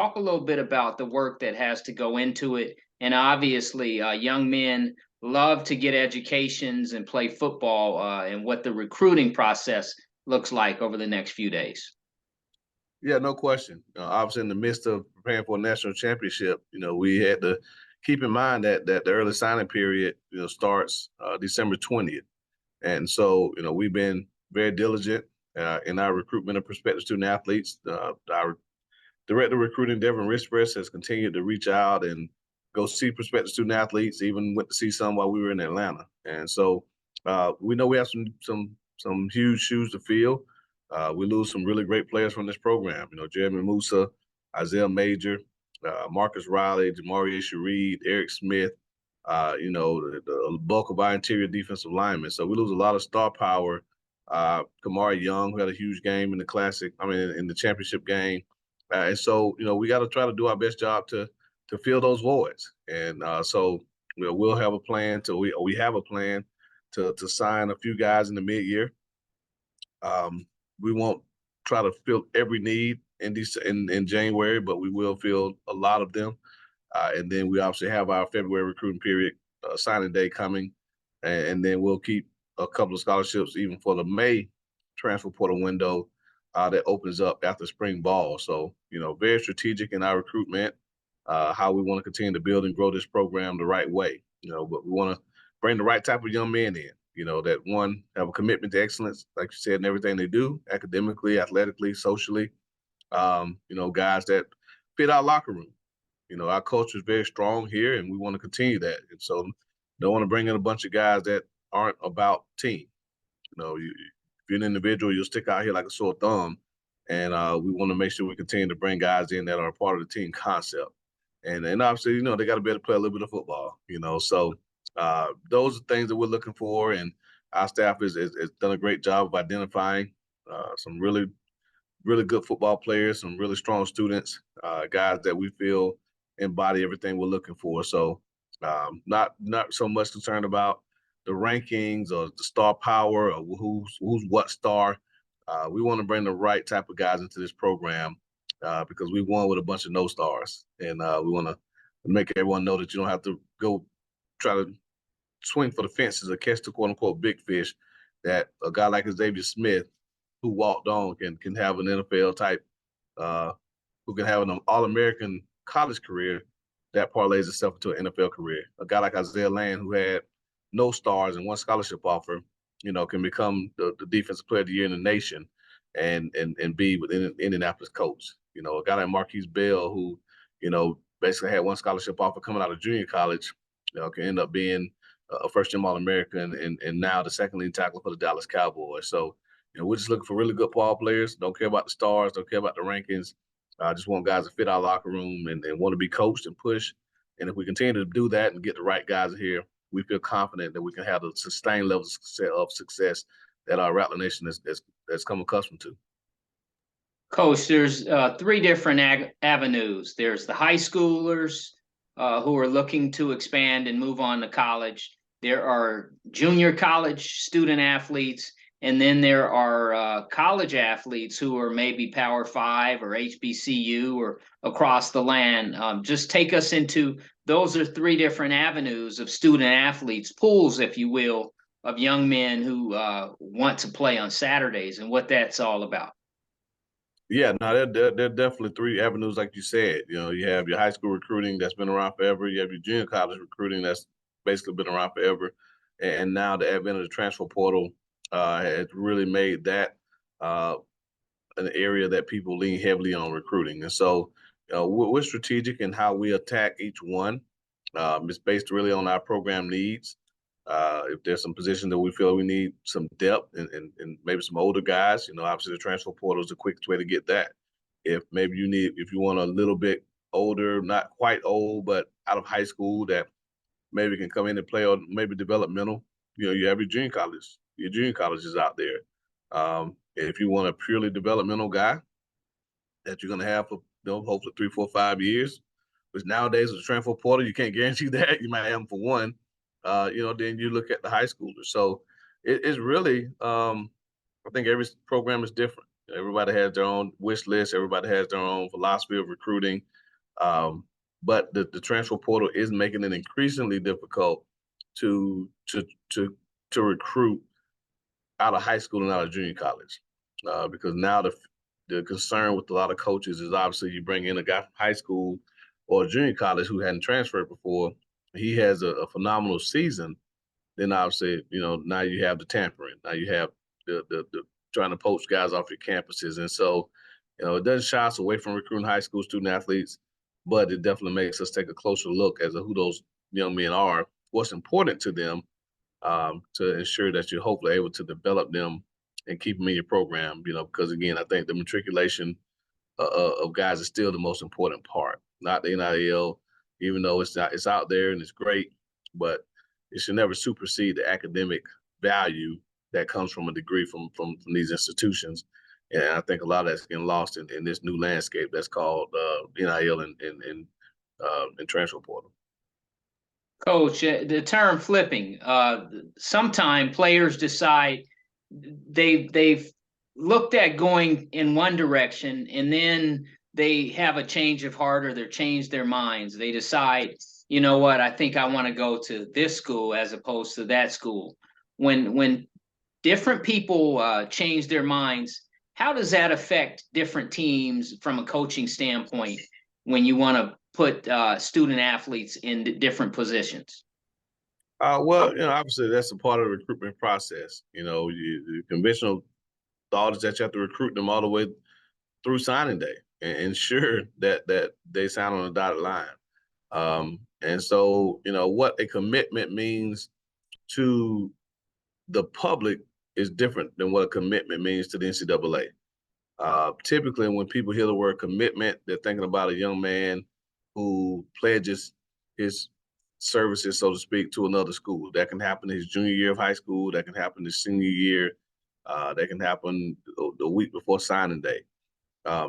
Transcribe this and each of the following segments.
Talk a little bit about the work that has to go into it. And obviously, young men love to get educations and play football, and what the recruiting process looks like over the next few days. Yeah, no question. Obviously, in the midst of preparing for a national championship, we had to keep in mind that the early signing period, starts December 20th. And so, we've been very diligent in our recruitment of prospective student athletes. Our director of recruiting, Devin Richburst, has continued to reach out and go see prospective student athletes. Even went to see some while we were in Atlanta. And so, we know we have some huge shoes to fill. We lose some really great players from this program. Jeremy Musa, Isaiah Major, Marcus Riley, Jamarie Shareed, Eric Smith. The bulk of our interior defensive linemen. So we lose a lot of star power. Kamari Young, who had a huge game in the classic, in the championship game. And so, we got to try to do our best job to fill those voids. And so we'll have a plan we have a plan to sign a few guys in the mid-year. We won't try to fill every need in January, but we will fill a lot of them. And then we obviously have our February recruiting period signing day coming. And then we'll keep a couple of scholarships even for the May transfer portal window that opens up after spring ball. So, very strategic in our recruitment, how we want to continue to build and grow this program the right way. But we want to bring the right type of young men in, that one, have a commitment to excellence, like you said, in everything they do, academically, athletically, socially, guys that fit our locker room. Our culture is very strong here, and we want to continue that. And so, don't want to bring in a bunch of guys that aren't about team. If you're an individual, you'll stick out here like a sore thumb. And we want to make sure we continue to bring guys in that are a part of the team concept. And obviously, they got to be able to play a little bit of football. So those are things that we're looking for. And our staff has done a great job of identifying some really, really good football players, some really strong students, guys that we feel embody everything we're looking for. So not so much concerned about the rankings or the star power or who's what star. We want to bring the right type of guys into this program because we won with a bunch of no stars, and we want to make everyone know that you don't have to go try to swing for the fences or catch the quote unquote big fish. That a guy like Xavier Smith, who walked on, can have an NFL type, who can have an All-American college career that parlays itself into an NFL career. A guy like Isaiah Land, who had no stars and one scholarship offer, can become the defensive player of the year in the nation and be within Indianapolis coach. A guy like Marquise Bell, who, basically had one scholarship offer coming out of junior college, can end up being a first-team All-American and now the second lead tackle for the Dallas Cowboys. So, we're just looking for really good ball players. Don't care about the stars. Don't care about the rankings. I just want guys to fit our locker room and want to be coached and pushed. And if we continue to do that and get the right guys here, we feel confident that we can have the sustained levels of success that our Rattler Nation has come accustomed to. Coach, there's three different avenues. There's the high schoolers who are looking to expand and move on to college. There are junior college student athletes, and then there are college athletes who are maybe Power 5 or HBCU or across the land. Just take us into, those are three different avenues of student athletes, pools, if you will, of young men who want to play on Saturdays and what that's all about. Yeah, no, there are definitely three avenues, like you said. You have your high school recruiting that's been around forever. You have your junior college recruiting that's basically been around forever. And now the advent of the transfer portal has really made that an area that people lean heavily on recruiting. And so we're strategic in how we attack each one. It's based really on our program needs. If there's some positions that we feel we need some depth and maybe some older guys, obviously the transfer portal is the quickest way to get that. If you want a little bit older, not quite old, but out of high school that maybe can come in and play, or maybe developmental, you have your junior college. Your junior college is out there. If you want a purely developmental guy that you're going to have for, hopefully 3, 4, 5 years, which nowadays with the transfer portal, you can't guarantee that. You might have them for one. Then you look at the high schoolers. So it's really, I think every program is different. Everybody has their own wish list. Everybody has their own philosophy of recruiting. Um, but the transfer portal is making it increasingly difficult to to to to recruit out of high school and out of junior college, because now the concern with a lot of coaches is obviously you bring in a guy from high school or junior college who hadn't transferred before. He has a phenomenal season. Then obviously, now you have the tampering. Now you have the trying to poach guys off your campuses, and so it doesn't shy us away from recruiting high school student athletes, but it definitely makes us take a closer look as to who those young men are, what's important to them, to ensure that you're hopefully able to develop them and keep them in your program. Because again, I think the matriculation of guys is still the most important part, not the NIL, even though it's out there and it's great, but it should never supersede the academic value that comes from a degree from these institutions. And I think a lot of that's getting lost in this new landscape that's called NIL and transfer portal. Coach, the term flipping, sometime players decide they've looked at going in one direction and then they have a change of heart or they change their minds. They decide, you know what, I think I want to go to this school as opposed to that school. When different people change their minds, how does that affect different teams from a coaching standpoint when you want to put student athletes in different positions? Well, obviously that's a part of the recruitment process. The conventional thought is that you have to recruit them all the way through signing day and ensure that they sign on a dotted line. And so, what a commitment means to the public is different than what a commitment means to the NCAA. Typically, when people hear the word commitment, they're thinking about a young man who pledges his services, so to speak, to another school. That can happen his junior year of high school. That can happen his senior year. That can happen the week before signing day.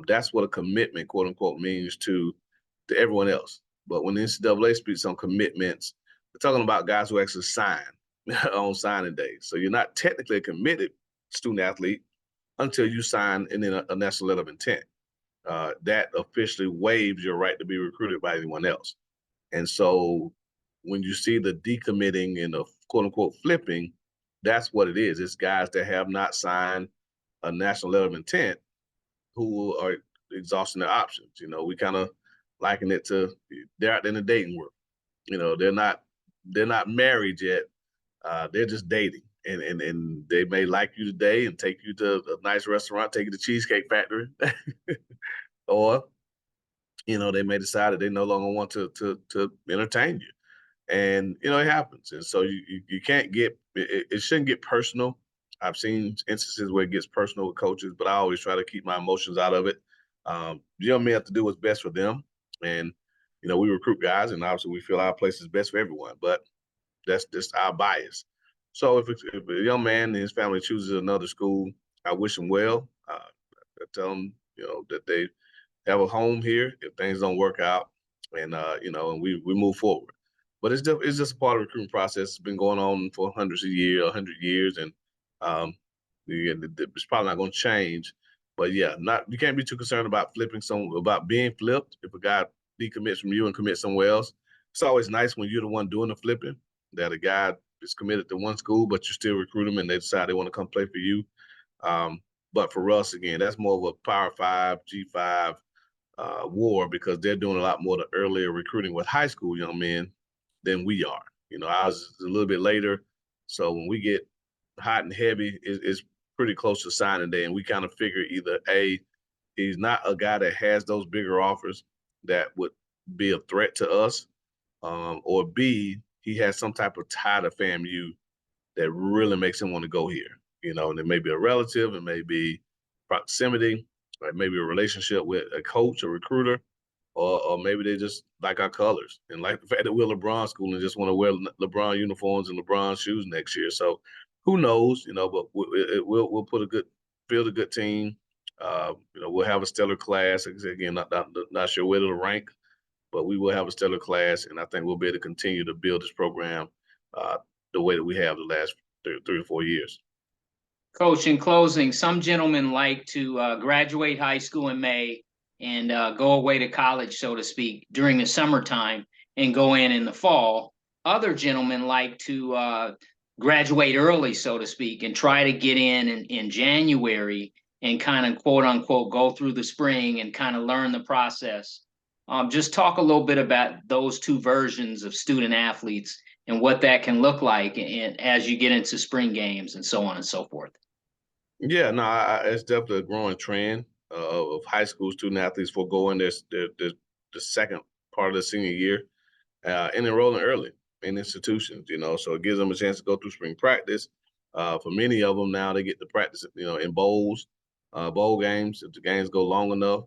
That's what a commitment, quote unquote, means to everyone else. But when the NCAA speaks on commitments, they're talking about guys who actually sign on signing day. So you're not technically a committed student athlete until you sign in a national letter of intent. That officially waives your right to be recruited by anyone else. And so when you see the decommitting and the quote unquote flipping, that's what it is. It's guys that have not signed a national letter of intent who are exhausting their options. We kind of liken it to they're out in the dating world. They're not married yet. They're just dating. And they may like you today and take you to a nice restaurant, take you to Cheesecake Factory, or they may decide that they no longer want to entertain you, and it happens. And so you can't get it shouldn't get personal. I've seen instances where it gets personal with coaches, but I always try to keep my emotions out of it. Young men have to do what's best for them, and we recruit guys, and obviously we feel our place is best for everyone, but that's just our bias. So if a young man and his family chooses another school, I wish them well. I tell them, that they have a home here if things don't work out, and and we move forward. But it's just a part of the recruiting process. It's been going on for hundreds of years, 100 years, and it's probably not going to change. But yeah, you can't be too concerned about about being flipped. If a guy decommits from you and commits somewhere else, it's always nice when you're the one doing the flipping, that a guy is committed to one school, but you still recruit them and they decide they want to come play for you. But for us, again, that's more of a Power 5, G5 war, because they're doing a lot more of the earlier recruiting with high school young men than we are. Ours is a little bit later. So when we get hot and heavy, it's pretty close to signing day. And we kind of figure either A, he's not a guy that has those bigger offers that would be a threat to us, or B, he has some type of tie to FAMU that really makes him want to go here. And it may be a relative, it may be proximity, or maybe a relationship with a coach, a recruiter, or maybe they just like our colors and like the fact that we're LeBron school and just want to wear LeBron uniforms and LeBron shoes next year. So who knows, but we'll build a good team. We'll have a stellar class. Again, not sure where to rank, but we will have a stellar class, and I think we'll be able to continue to build this program the way that we have the last 3 or 4 years. Coach, in closing, some gentlemen like to graduate high school in May and go away to college, so to speak, during the summertime and go in the fall. Other gentlemen like to graduate early, so to speak, and try to get in January and kind of quote unquote go through the spring and kind of learn the process. Just talk a little bit about those two versions of student athletes and what that can look like and as you get into spring games and so on and so forth. Yeah, no, it's definitely a growing trend of high school student athletes foregoing the second part of the senior year and enrolling early in institutions. So it gives them a chance to go through spring practice. For many of them now, they get to practice, in bowls, bowl games if the games go long enough.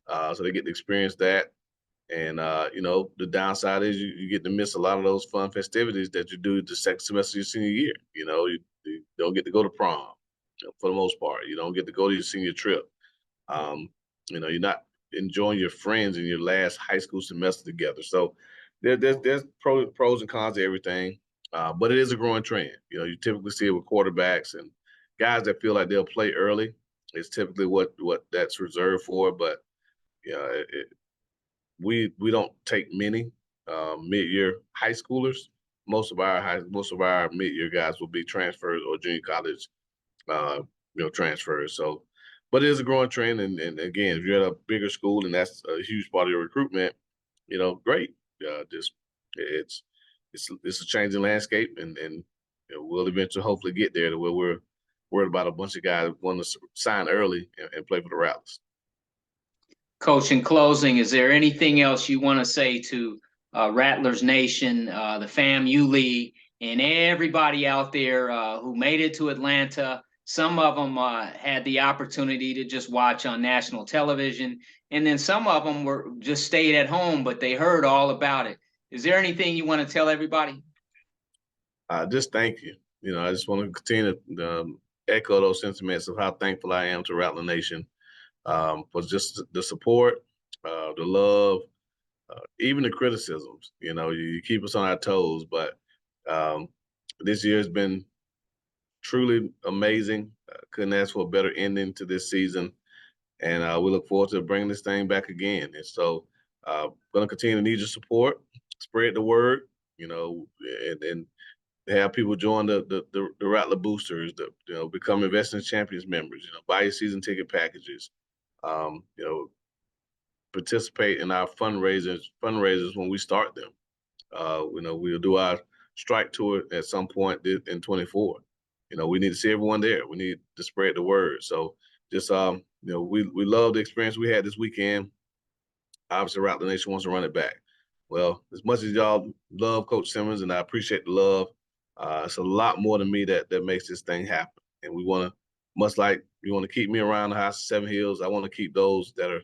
So they get to experience that. And the downside is you get to miss a lot of those fun festivities that you do the second semester of your senior year. You don't get to go to prom, for the most part. You don't get to go to your senior trip. Um, you're not enjoying your friends in your last high school semester together. So there's pros and cons to everything, but it is a growing trend. You typically see it with quarterbacks and guys that feel like they'll play early. It's typically what that's reserved for. But we don't take many mid-year high schoolers. Most of our mid-year guys will be transfers or junior college transfers. So, but it is a growing trend. And again, if you're at a bigger school and that's a huge part of your recruitment, great. Just it's a changing landscape, and we'll eventually hopefully get there to where we're worried about a bunch of guys wanting to sign early and play for the Rattlers. Coach, in closing, is there anything else you want to say to Rattlers Nation, the Famu League, and everybody out there who made it to Atlanta? Some of them had the opportunity to just watch on national television, and then some of them were just stayed at home, but they heard all about it. Is there anything you want to tell everybody? Just thank you. I just want to continue to echo those sentiments of how thankful I am to Rattler Nation for just the support, the love, even the criticisms. You keep us on our toes, but this year has been truly amazing. Couldn't ask for a better ending to this season, and we look forward to bringing this thing back again. And so, going to continue to need your support, spread the word, and have people join the Rattler Boosters, become Investing Champions members, buy your season ticket packages, um, you know, participate in our fundraisers when we start them. We'll do our strike tour at some point in 24. We need to see everyone there. We need to spread the word. So just we love the experience we had this weekend. Obviously, Rattler Nation wants to run it back. Well, as much as y'all love Coach Simmons, and I appreciate the love, it's a lot more than me that makes this thing happen. And we want to, much like you want to keep me around the House of Seven Hills, I want to keep those that are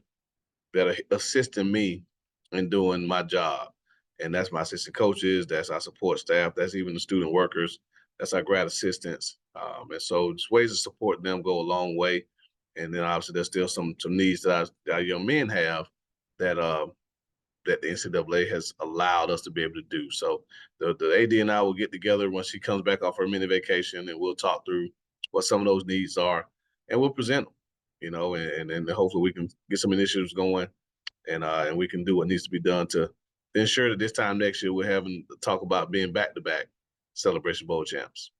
assisting me in doing my job. And that's my assistant coaches, that's our support staff, that's even the student workers, that's our grad assistants. And so just ways to support them go a long way. And then obviously there's still some needs that our young men have that that the NCAA has allowed us to be able to do. So the AD and I will get together once she comes back off her mini vacation, and we'll talk through what some of those needs are, and we'll present them, and hopefully we can get some initiatives going, and we can do what needs to be done to ensure that this time next year we're having to talk about being back-to-back Celebration Bowl champs.